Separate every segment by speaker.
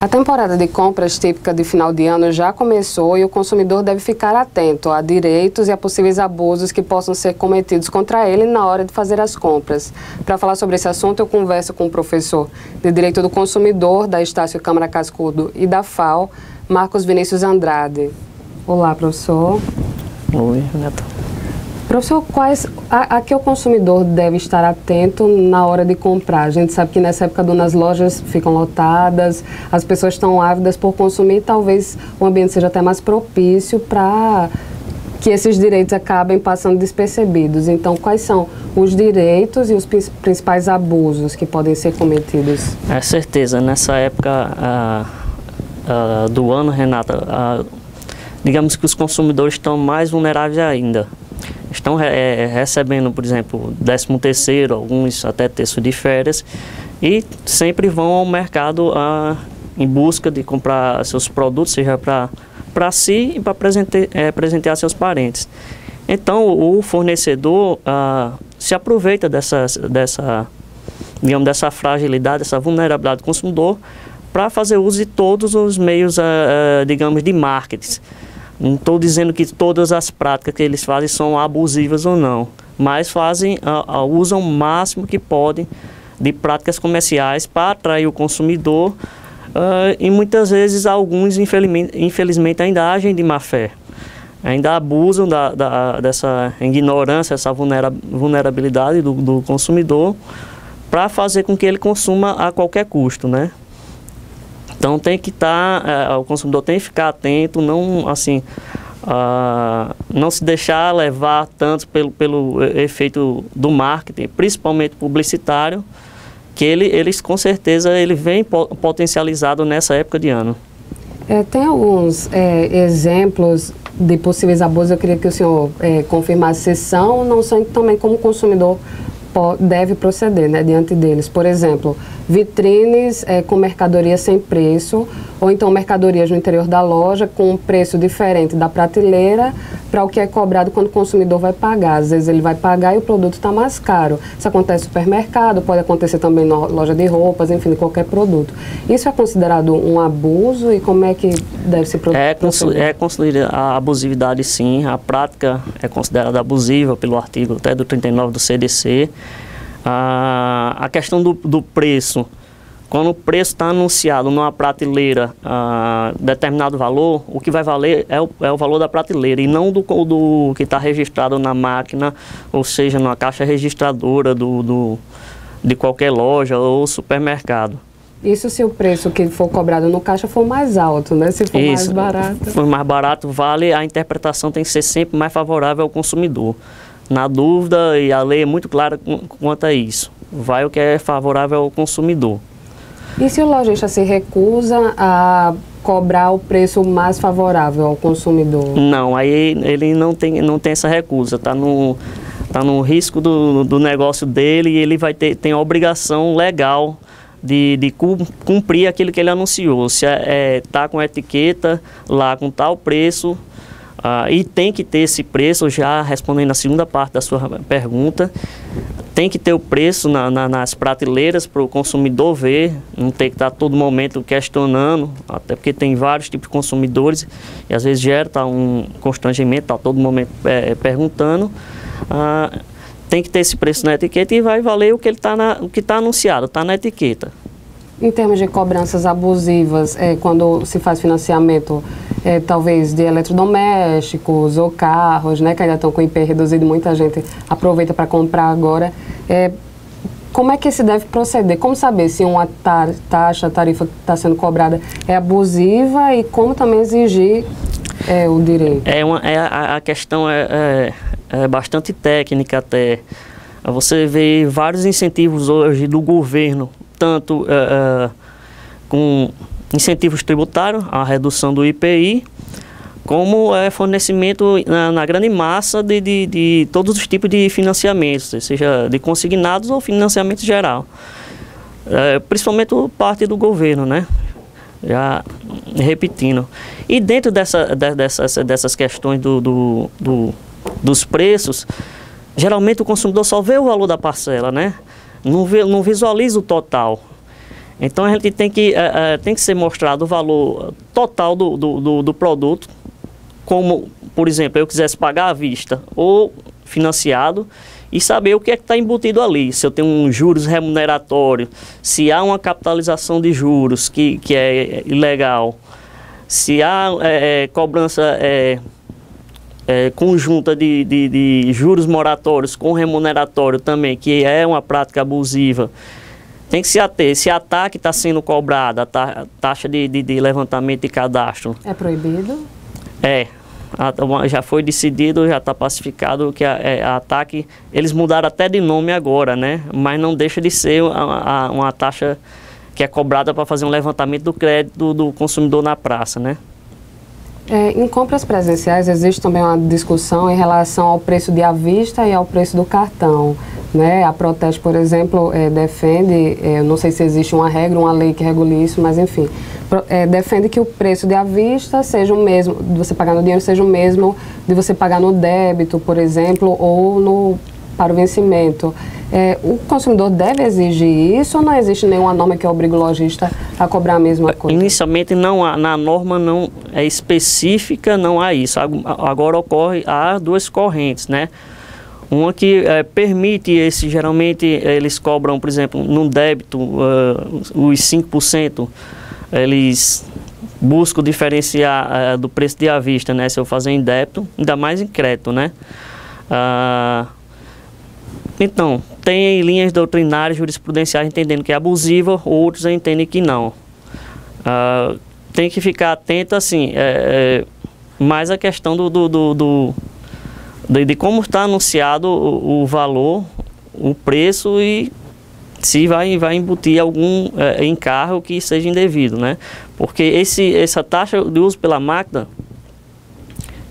Speaker 1: A temporada de compras típica de final de ano já começou e o consumidor deve ficar atento a direitos e a possíveis abusos que possam ser cometidos contra ele na hora de fazer as compras. Para falar sobre esse assunto, eu converso com o professor de Direito do Consumidor da Estácio Câmara Cascudo e da FAO, Marcos Vinícius Andrade. Olá, professor.
Speaker 2: Oi, Renato.
Speaker 1: Professor, a que o consumidor deve estar atento na hora de comprar? A gente sabe que nessa época as lojas ficam lotadas, as pessoas estão ávidas por consumir, talvez o ambiente seja até mais propício para que esses direitos acabem passando despercebidos. Então, quais são os direitos e os principais abusos que podem ser cometidos?
Speaker 2: É certeza, nessa época do ano, Renata, digamos que os consumidores estão mais vulneráveis ainda. Estão recebendo, por exemplo, 13º, alguns até terço de férias, e sempre vão ao mercado em busca de comprar seus produtos, seja para si e para presentear seus parentes. Então, o fornecedor se aproveita dessa fragilidade, dessa vulnerabilidade do consumidor, para fazer uso de todos os meios, digamos, de marketing. Não estou dizendo que todas as práticas que eles fazem são abusivas ou não, mas usam o máximo que podem de práticas comerciais para atrair o consumidor, e muitas vezes alguns, infelizmente, ainda agem de má fé. Ainda abusam dessa ignorância, essa vulnerabilidade do consumidor para fazer com que ele consuma a qualquer custo, né? Então tem que o consumidor tem que ficar atento, não se deixar levar tanto pelo efeito do marketing, principalmente publicitário, que eles com certeza vem potencializado nessa época de ano.
Speaker 1: Tem alguns exemplos de possíveis abusos. Eu queria que o senhor confirmasse se são ou não são, também como consumidor deve proceder, né, diante deles. Por exemplo, vitrines com mercadoria sem preço, ou então mercadorias no interior da loja com um preço diferente da prateleira para o que é cobrado quando o consumidor vai pagar. Às vezes ele vai pagar e o produto está mais caro. Isso acontece no supermercado, pode acontecer também na loja de roupas, enfim, qualquer produto. Isso é considerado um abuso e como é que deve se proceder?
Speaker 2: É considerada a abusividade, sim. A prática é considerada abusiva pelo artigo até do 39 do CDC. A questão do preço, quando o preço está anunciado numa prateleira determinado valor, o que vai valer é o valor da prateleira e não do que está registrado na máquina, ou seja, na caixa registradora de qualquer loja ou supermercado.
Speaker 1: Isso se o preço que for cobrado no caixa for mais alto, né? Se for mais barato. Se for
Speaker 2: mais barato, a interpretação tem que ser sempre mais favorável ao consumidor. Na dúvida, e a lei é muito clara quanto a isso, vai o que é favorável ao consumidor.
Speaker 1: E se o lojista se recusa a cobrar o preço mais favorável ao consumidor?
Speaker 2: Não, aí ele não tem essa recusa, está no risco do negócio dele e ele tem a obrigação legal de cumprir aquilo que ele anunciou. Se está com a etiqueta lá com tal preço, e tem que ter esse preço, já respondendo a segunda parte da sua pergunta, tem que ter o preço nas prateleiras para o consumidor ver, não tem que estar a todo momento questionando, até porque tem vários tipos de consumidores e às vezes gera um constrangimento, a todo momento perguntando. Tem que ter esse preço na etiqueta e vai valer o que está anunciado, está na etiqueta.
Speaker 1: Em termos de cobranças abusivas, quando se faz financiamento, talvez de eletrodomésticos ou carros, né, que ainda estão com IPI reduzido, muita gente aproveita para comprar agora. Como é que se deve proceder? Como saber se uma tarifa que está sendo cobrada é abusiva e como também exigir o direito?
Speaker 2: A questão é bastante técnica até. Você vê vários incentivos hoje do governo, tanto com incentivos tributários, a redução do IPI, como fornecimento na grande massa de todos os tipos de financiamentos, seja de consignados ou financiamento geral. Principalmente parte do governo, né? Já repetindo. E dentro dessas questões dos preços, geralmente o consumidor só vê o valor da parcela, né? Não visualiza o total. Então a gente tem que ser mostrado o valor total do produto, como, por exemplo, eu quisesse pagar à vista ou financiado, e saber o que é que está embutido ali, se eu tenho um juros remuneratório, se há uma capitalização de juros que é ilegal, se há cobrança conjunta de juros moratórios com remuneratório também, que é uma prática abusiva. Tem que se ater, se a TAC está sendo cobrada, a taxa de levantamento de cadastro.
Speaker 1: É proibido?
Speaker 2: Já foi decidido, já está pacificado que a TAC, eles mudaram até de nome agora, né? Mas não deixa de ser uma taxa que é cobrada para fazer um levantamento do crédito do consumidor na praça, né?
Speaker 1: Em compras presenciais existe também uma discussão em relação ao preço de à vista e ao preço do cartão, né? A Proteste, por exemplo, defende, não sei se existe uma regra, uma lei que regule isso, mas enfim, defende que o preço de à vista seja o mesmo, de você pagar no dinheiro, seja o mesmo de você pagar no débito, por exemplo, ou para o vencimento. O consumidor deve exigir isso ou não existe nenhuma norma que obrigue o lojista a cobrar a mesma coisa?
Speaker 2: Inicialmente não há, na norma não é específica, não há isso. Agora há duas correntes, né? Uma que permite geralmente eles cobram, por exemplo, no débito, os 5%, eles buscam diferenciar do preço de à vista, né? Se eu fazer em débito, ainda mais em crédito, né? Então, tem linhas doutrinárias jurisprudenciais entendendo que é abusiva, outros entendem que não. Tem que ficar atento, assim, mais a questão de como está anunciado o valor, o preço e se vai embutir algum encargo que seja indevido, né? Porque essa taxa de uso pela máquina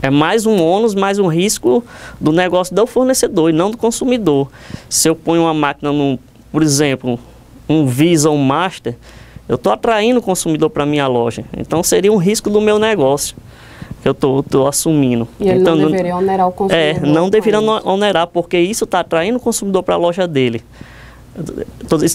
Speaker 2: é mais um ônus, mais um risco do negócio do fornecedor e não do consumidor. Se eu ponho uma máquina, por exemplo, um Visa ou um Master, eu estou atraindo o consumidor para a minha loja. Então seria um risco do meu negócio que eu estou assumindo.
Speaker 1: E ele
Speaker 2: então,
Speaker 1: não deveria onerar o consumidor?
Speaker 2: Não deveria onerar, porque isso está atraindo o consumidor para a loja dele.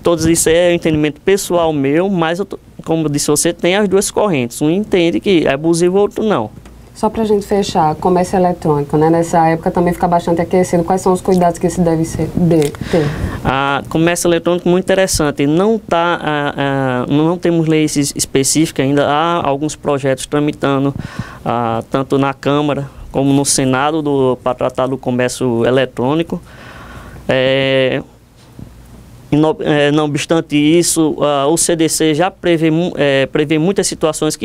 Speaker 2: Todos isso é entendimento pessoal meu, mas, como eu disse, você tem as duas correntes. Um entende que é abusivo, o outro não.
Speaker 1: Só para a gente fechar, comércio eletrônico, né? Nessa época também fica bastante aquecido. Quais são os cuidados que se deve ter?
Speaker 2: Comércio eletrônico muito interessante. Não temos leis específicas ainda. Há alguns projetos tramitando, tanto na Câmara como no Senado, para tratar do comércio eletrônico. Não obstante isso, o CDC já prevê muitas situações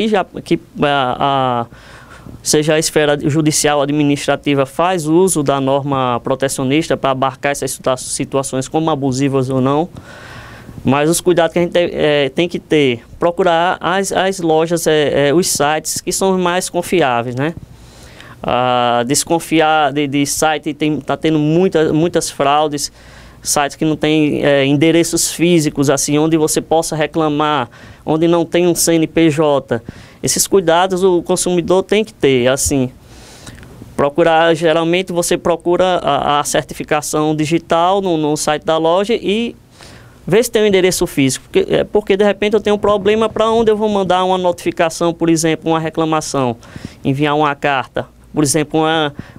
Speaker 2: seja a esfera judicial administrativa faz uso da norma protecionista para abarcar essas situações como abusivas ou não. Mas os cuidados que a gente tem que ter, procurar as lojas, os sites que são mais confiáveis, né? Desconfiar de site, está tendo muitas fraudes, sites que não têm endereços físicos, assim, onde você possa reclamar, onde não tem um CNPJ. Esses cuidados o consumidor tem que ter, assim. Geralmente você procura a certificação digital no site da loja e vê se tem um endereço físico. Porque de repente eu tenho um problema, para onde eu vou mandar uma notificação, por exemplo, uma reclamação, enviar uma carta, por exemplo,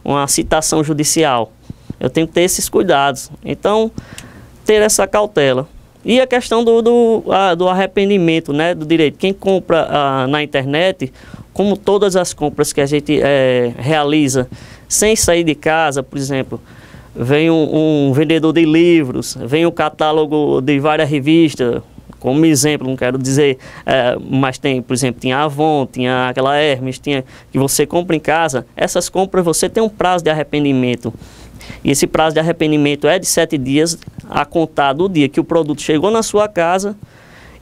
Speaker 2: uma citação judicial. Eu tenho que ter esses cuidados. Então, ter essa cautela. E a questão do arrependimento, né, do direito. Quem compra na internet, como todas as compras que a gente realiza sem sair de casa, por exemplo, vem um vendedor de livros, vem um catálogo de várias revistas, como exemplo, não quero dizer, mas tem, por exemplo, tinha a Avon, tinha aquela Hermes, que você compra em casa. Essas compras você tem um prazo de arrependimento. E esse prazo de arrependimento é de 7 dias a contar do dia que o produto chegou na sua casa,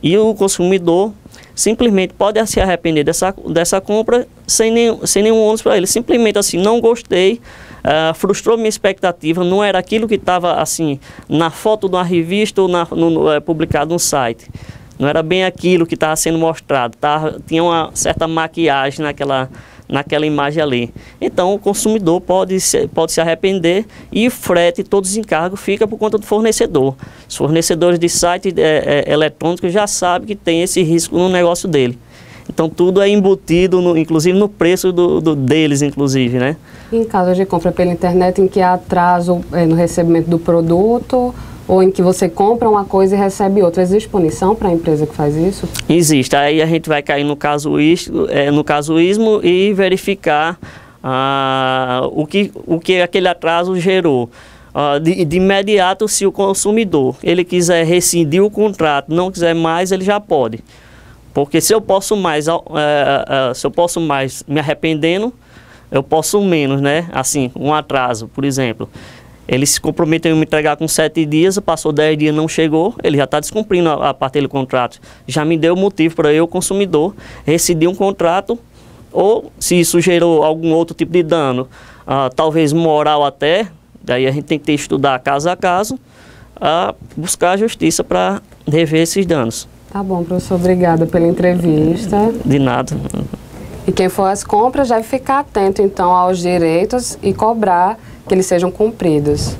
Speaker 2: e o consumidor simplesmente pode se arrepender dessa compra sem nenhum ônus para ele. Simplesmente assim, não gostei, frustrou minha expectativa, não era aquilo que estava assim na foto de uma revista ou publicado no site. Não era bem aquilo que estava sendo mostrado, tinha uma certa maquiagem naquela imagem ali. Então o consumidor pode se arrepender e o frete, todos os encargos fica por conta do fornecedor. Os fornecedores de site eletrônico já sabem que tem esse risco no negócio dele. Então tudo é embutido, inclusive no preço deles, inclusive, né?
Speaker 1: Em caso de compra pela internet, em que há atraso no recebimento do produto, ou em que você compra uma coisa e recebe outra, existe punição para a empresa que faz isso?
Speaker 2: Existe. Aí a gente vai cair no casuísmo e verificar o que aquele atraso gerou. De imediato, se o consumidor ele quiser rescindir o contrato, não quiser mais, ele já pode. Porque se eu posso mais me arrependendo, eu posso menos, né? Assim, um atraso, por exemplo. Ele se comprometeu em me entregar com 7 dias, passou 10 dias, não chegou, ele já está descumprindo a parte dele contrato. Já me deu motivo para eu, consumidor, rescindir um contrato, ou se isso gerou algum outro tipo de dano, talvez moral até, daí a gente tem que estudar caso a caso, buscar a justiça para rever esses danos.
Speaker 1: Tá bom, professor, obrigada pela entrevista.
Speaker 2: De nada.
Speaker 1: E quem for às compras deve ficar atento, então, aos direitos e cobrar que eles sejam cumpridos.